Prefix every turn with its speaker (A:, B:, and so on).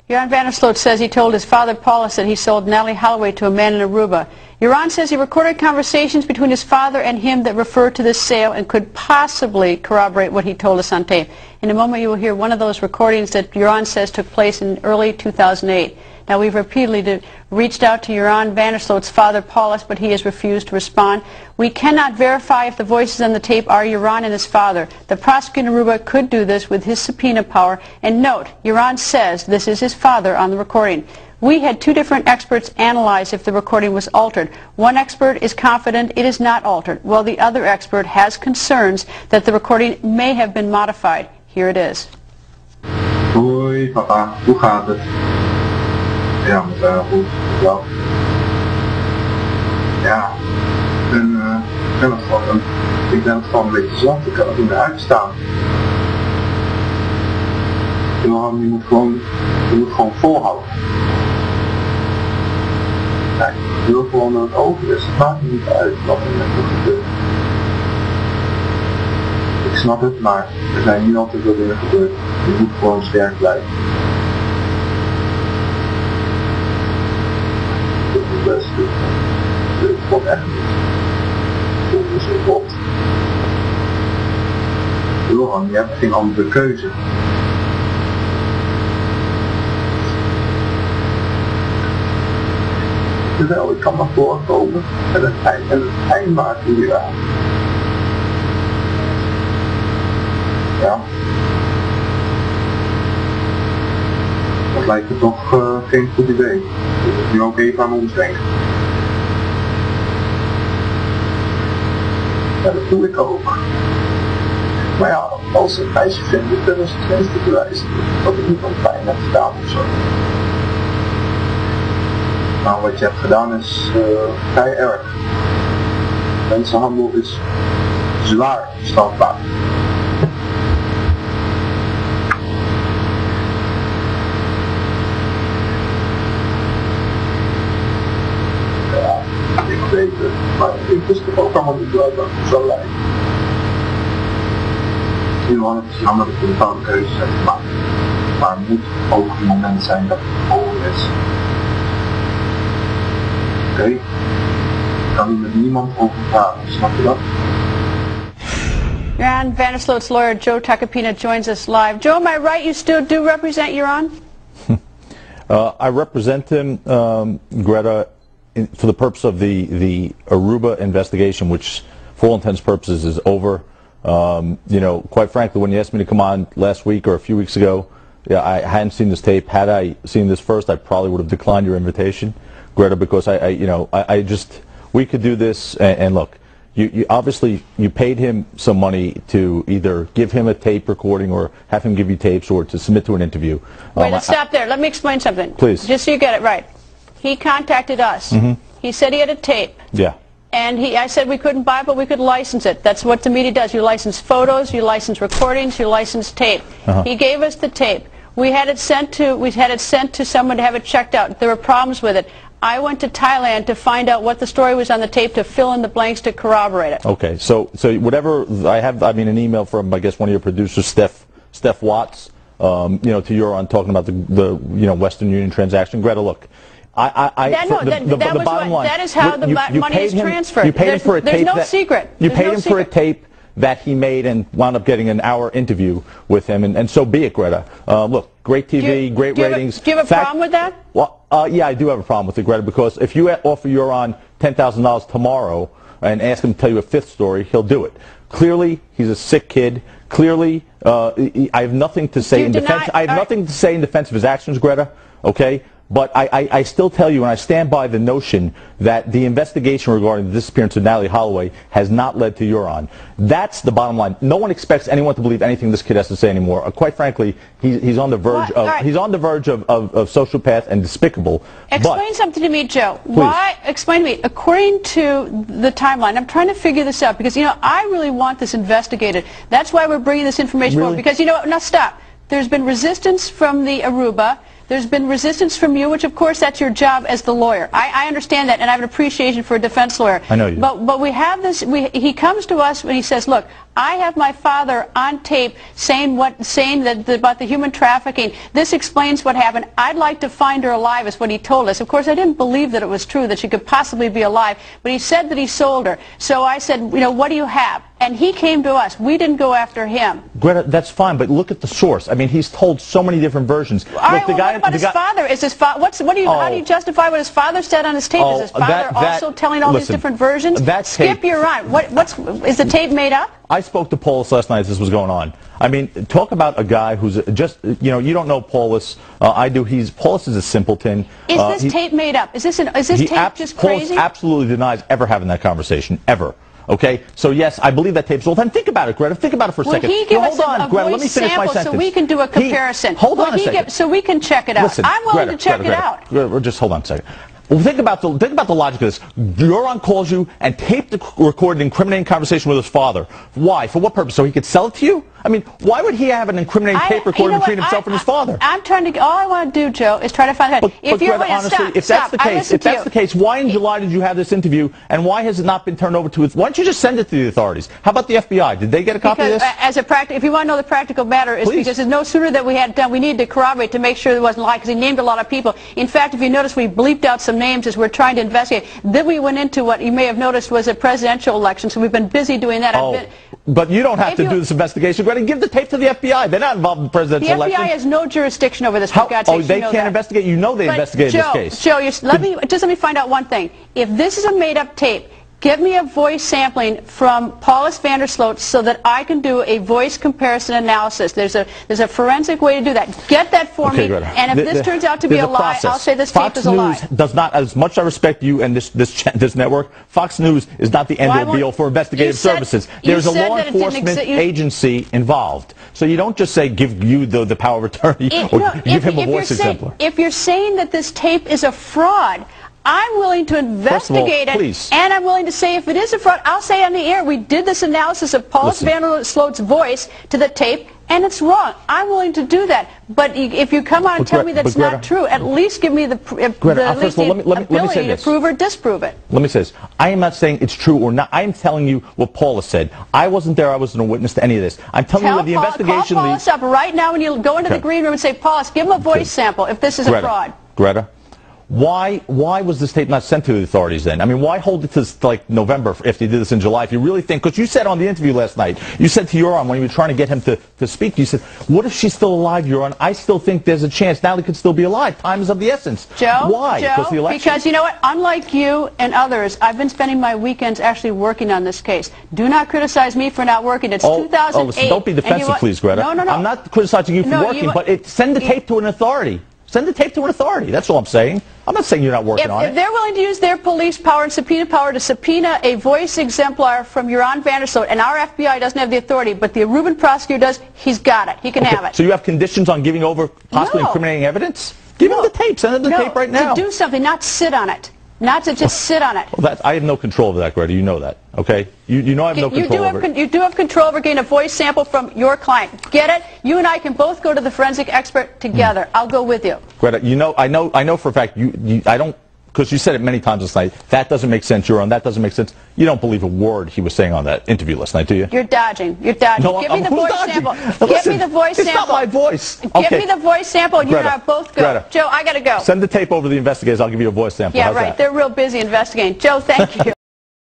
A: Joran Van Der Sloot says he told his father Paulus that he sold Natalee Holloway to a man in Aruba. Joran says he recorded conversations between his father and him that referred to this sale and could possibly corroborate what he told us on tape. In a moment you will hear one of those recordings that Joran says took place in early 2008. Now, we've repeatedly reached out to Joran Van Der Sloot's father, Paulus, but he has refused to respond. We cannot verify if the voices on the tape are Joran and his father. The prosecutor in Aruba could do this with his subpoena power. And note, Joran says this is his father on the recording. We had two different experts analyze if the recording was altered. One expert is confident it is not altered, while the other expert has concerns that the recording may have been modified. Here it is.
B: Hoi papa, hoe gaat het? Ja, goed, wel. Ja, ik ben het gewoon een beetje zat, ik kan het niet meer uitstaan. Johan, je moet gewoon volhouden. Kijk, ik wil gewoon dat het over is, het maakt niet uit wat er met me gebeurt. Ik snap het, maar er zijn niet altijd veel dingen gebeurd. Je moet gewoon sterk blijven. Het klopt echt niet. Het is klopt. Johan, je hebt geen andere keuze. Terwijl ik kan naar voren komen en het eind maken hieraan. Ja. Dat lijkt me toch geen goed idee. Ik moet nu ook even aan ons denken. Ja, dat doe ik ook. Maar ja, als een meisje vindt, dan is het tenminste bewijs dat ik niet van pijn heb gedaan of zo. Nou, wat je hebt gedaan is vrij erg. Mensenhandel is zwaar strafbaar. Ja, ik weet het, maar ik wist toch ook allemaal niet dat het zo lijkt. Johan, het is jammer dat ik een bepaalde keuzes heb gemaakt. Maar het moet ook een moment zijn dat het over is. Oké, ik kan hier met niemand over praten, snap je dat?
A: Joran Van Der Sloot's lawyer, Joe Tacopina, joins us live. Joe, am I right you still do represent Joran?
C: I represent him, Greta, for the purpose of the Aruba investigation, which for all intents and purposes is over. You know, quite frankly, when you asked me to come on last week or a few weeks ago, yeah, I hadn't seen this tape. Had I seen this first, I probably would have declined your invitation, Greta, because I just, we could do this, and look, you obviously, you paid him some money to either give him a tape recording or have him give you tapes or to submit to an interview.
A: Wait, let's stop there. Let me explain something.
C: Please.
A: Just so you get it right. He contacted us. He said he had a tape.
C: Yeah.
A: And I said we couldn't buy it, but we could license it. That's what the media does. You license photos, you license recordings, you license tape. He gave us the tape. We had it sent to someone to have it checked out. There were problems with it. I went to Thailand to find out what the story was on the tape, to fill in the blanks, to corroborate it.
C: Okay, so whatever I have, I mean, an email from, I guess, one of your producers, Steph Watts, you know, to Joran talking about the Western Union transaction. Greta, look.
A: That is how the money is transferred.
C: You paid him for a tape.
A: There's no secret.
C: You paid him for a tape that he made and wound up getting an hour interview with him, and so be it, Greta. Look, great TV, great ratings.
A: Do you have a problem with that?
C: Well, yeah, I do have a problem with it, Greta, because if you offer Joran $10,000 tomorrow and ask him to tell you a fifth story, he'll do it. Clearly, he's a sick kid. Clearly, I have nothing to say in defense. I have nothing to say in defense of his actions, Greta. Okay. But I still tell you, and I stand by the notion that the investigation regarding the disappearance of Natalee Holloway has not led to Joran. That's the bottom line. No one expects anyone to believe anything this kid has to say anymore. Quite frankly, he's on the verge of sociopath and despicable.
A: Explain something to me, Joe.
C: Please.
A: Explain to me. According to the timeline, I'm trying to figure this out because I really want this investigated. That's why we're bringing this information forward. Because now stop. There's been resistance from the Aruba. There's been resistance from you, which of course that's your job as the lawyer. I understand that, and I have an appreciation for a defense lawyer.
C: I know you.
A: But we have this. He comes to us when he says, "Look, I have my father on tape saying that about the human trafficking. This explains what happened. I'd like to find her alive," is what he told us. Of course, I didn't believe that it was true that she could possibly be alive, but he said that he sold her. So I said, you know, what do you have? And he came to us. We didn't go after him.
C: Greta, that's fine, but look at the source. I mean, he's told so many different versions.
A: All right, well, what about his father? Is his how do you justify what his father said on his tape? Is his father also telling all these different versions? Skip, you're right. Is the tape made up?
C: I spoke to Paulus last night as this was going on. I mean, talk about a guy who's just, you know, you don't know Paulus. I do. Paulus is a simpleton.
A: Is this tape made up? Is this tape just crazy?
C: Paulus absolutely denies ever having that conversation, ever. Okay, so yes, I believe that tape's all the time. Think about it, Greta. Think about it for a second.
A: Will he give us a voice sample so we can do a comparison?
C: Hold on a second.
A: So we can check it out.
C: Listen,
A: I'm willing to check it out.
C: Greta, just hold on a second. Well, think about the logic of this. Joran calls you and taped the recorded incriminating conversation with his father. Why? For what purpose? So he could sell it to you? I mean, why would he have an incriminating tape recorded between himself and his father?
A: I'm trying to. All I want to do, Joe, is try to find out.
C: If that's the case, why in July did you have this interview, and why has it not been turned over to it? Why don't you just send it to the authorities? How about the FBI? Did they get a copy of this?
A: If you want to know the practical matter, is because no sooner that we had done, we needed to corroborate to make sure there wasn't a lie, because he named a lot of people. In fact, if you notice, we bleeped out some names as we're trying to investigate. Then we went into what you may have noticed was a presidential election, so we've been busy doing that.
C: But you don't have to do this investigation. Greta, give the tape to the FBI. They're not involved in the presidential election.
A: The FBI has no jurisdiction over this.
C: They can't investigate? You know they investigated this case.
A: Joe, let me find out one thing. If this is a made-up tape, give me a voice sampling from Paulus Van Der Sloot so that I can do a voice comparison analysis. There's a forensic way to do that. Get that for me. Greta. And if this turns out to be a lie, I'll say this tape is a lie.
C: Fox News does not, as much as I respect you and this network, Fox News is not the end-all be-all for investigative services. There's a law enforcement agency involved. So you don't just say give you the power of attorney or give him a voice exemplar.
A: If you're saying that this tape is a fraud, I'm willing to investigate it, and I'm willing to say if it is a fraud, I'll say on the air, we did this analysis of Paulus Van Der Sloot's voice to the tape, and it's wrong. I'm willing to do that. But if you come on and tell me that's not true, at least give me the ability to prove or disprove it.
C: Let me say this. I am not saying it's true or not. I am telling you what Paulus said. I wasn't there. I wasn't a witness to any of this. I'm telling you what the investigation
A: Call Paulus up right now when you go into the green room and say, Paulus, give him a voice sample if this is a fraud.
C: Greta. Why was this tape not sent to the authorities then? I mean, why hold it to like November if you did this in July? If you really think, because you said on the interview last night, you said to Joran when you were trying to get him to speak, you said, what if she's still alive, Joran? I still think there's a chance Natalee could still be alive. Time is of the essence.
A: Joe?
C: Why?
A: Because you know what? Unlike you and others, I've been spending my weekends actually working on this case. Do not criticize me for not working. It's 2008.
C: Listen, don't be defensive, please, Greta.
A: No.
C: I'm not criticizing you for working, but send the tape to an authority. Send the tape to an authority. That's all I'm saying. I'm not saying you're not working on it.
A: If they're willing to use their police power and subpoena power to subpoena a voice exemplar from Joran Van Der Sloot, and our FBI doesn't have the authority, but the Reuben prosecutor does, he's got it. He can have it.
C: So you have conditions on giving over possibly incriminating evidence? Give him the tape. Send him the tape right now.
A: To do something, not sit on it. Not to just sit on it.
C: Well, I have no control over that, Greta. You know that, okay? You know I have no control over it. You
A: do have control over getting a voice sample from your client. Get it? You and I can both go to the forensic expert together. I'll go with you.
C: Greta, I know for a fact I don't, because you said it many times last night, that doesn't make sense, Joran, that doesn't make sense. You don't believe a word he was saying on that interview last night, do you?
A: You're dodging. You're dodging.
C: No,
A: Give me the voice sample. Give me the voice sample.
C: It's not my voice.
A: Give me the voice sample, and you and I both go.
C: Greta,
A: Joe, I got to go.
C: Send the tape over to the investigators. I'll give you a voice sample.
A: Yeah, right. They're real busy investigating. Joe, thank you.